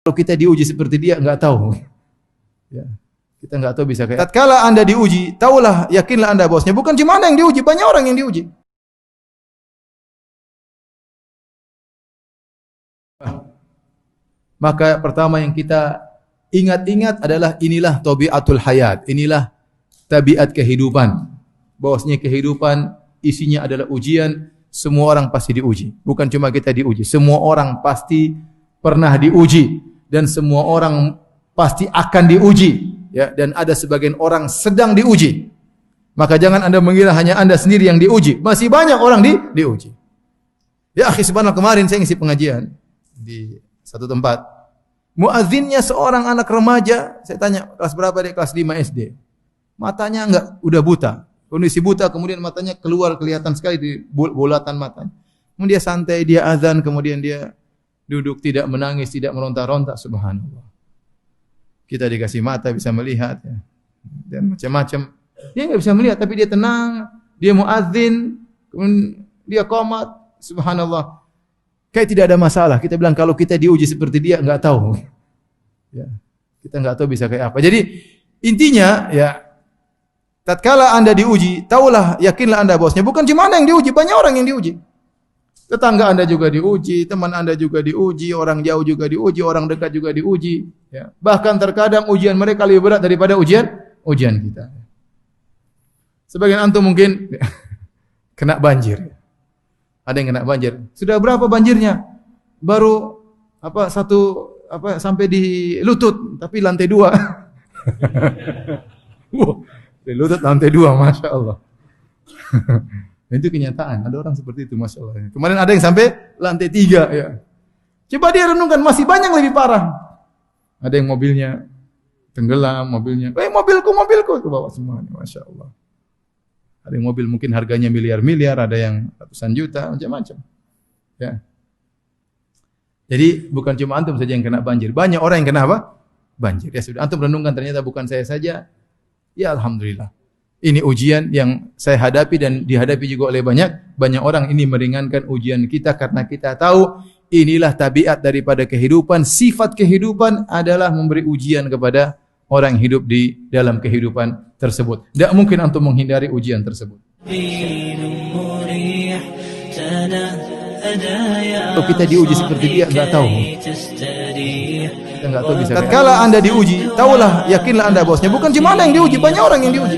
Kalau kita diuji seperti dia, nggak tahu. Ya. Kita nggak tahu bisa kayak. Tatkala Anda diuji, tahulah, yakinlah Anda bosnya. Bukan cuma Anda yang diuji, banyak orang yang diuji. Maka pertama yang kita ingat-ingat adalah inilah tabiatul hayat. Inilah tabiat kehidupan. Bahwasanya kehidupan isinya adalah ujian. Semua orang pasti diuji. Bukan cuma kita diuji. Semua orang pasti pernah diuji. Dan semua orang pasti akan diuji. Ya, dan ada sebagian orang sedang diuji. Maka jangan Anda mengira hanya Anda sendiri yang diuji. Masih banyak orang diuji. Ya akhi, subhanallah, kemarin saya ngisi pengajian di satu tempat. Muazzinnya seorang anak remaja. Saya tanya, kelas berapa dia? Kelas 5 SD. Matanya udah buta. Kondisi buta, kemudian matanya keluar, kelihatan sekali di bulatan matanya. Kemudian dia santai, dia azan, kemudian dia duduk, tidak menangis, tidak meronta-ronta. Subhanallah. Kita dikasih mata, bisa melihat. Ya. Dan macam-macam. Dia nggak bisa melihat, tapi dia tenang. Dia muazzin, kemudian dia qomat. Subhanallah. Kayak tidak ada masalah. Kita bilang kalau kita diuji seperti dia, nggak tahu. Ya. Kita nggak tahu bisa kayak apa. Jadi intinya, ya, tatkala Anda diuji, tahulah, yakinlah Anda bosnya. Bukan cuma Anda yang diuji, banyak orang yang diuji. Tetangga Anda juga diuji, teman Anda juga diuji, orang jauh juga diuji, orang dekat juga diuji. Ya. Bahkan terkadang ujian mereka lebih berat daripada ujian kita. Sebagian antum mungkin kena banjir. Ada yang kena banjir. Sudah berapa banjirnya? Baru sampai di lutut, tapi lantai 2. Di lutut lantai 2, masya Allah. Itu kenyataan. Ada orang seperti itu, masya Allah. Kemarin ada yang sampai lantai 3. Ya. Coba dia renungkan, masih banyak lebih parah. Ada yang mobilnya tenggelam, mobilnya. Mobilku ke bawah semuanya, masya Allah. Ada yang mobil mungkin harganya miliar-miliar, ada yang ratusan juta, macam-macam. Ya. Jadi bukan cuma antum saja yang kena banjir, banyak orang yang kena apa? Banjir. Ya sudah, antum renungkan, ternyata bukan saya saja. Ya alhamdulillah. Ini ujian yang saya hadapi dan dihadapi juga oleh banyak orang. Ini meringankan ujian kita karena kita tahu inilah tabiat daripada kehidupan. Sifat kehidupan adalah memberi ujian kepada orang yang hidup di dalam kehidupan tersebut. Tidak mungkin antum menghindari ujian tersebut. Kalau kita diuji seperti dia, nggak tahu. Kita nggak tahu bisa. Tatkala Anda diuji, tahulah, yakinlah Anda bosnya. Bukan cuma Anda yang diuji, banyak orang yang diuji.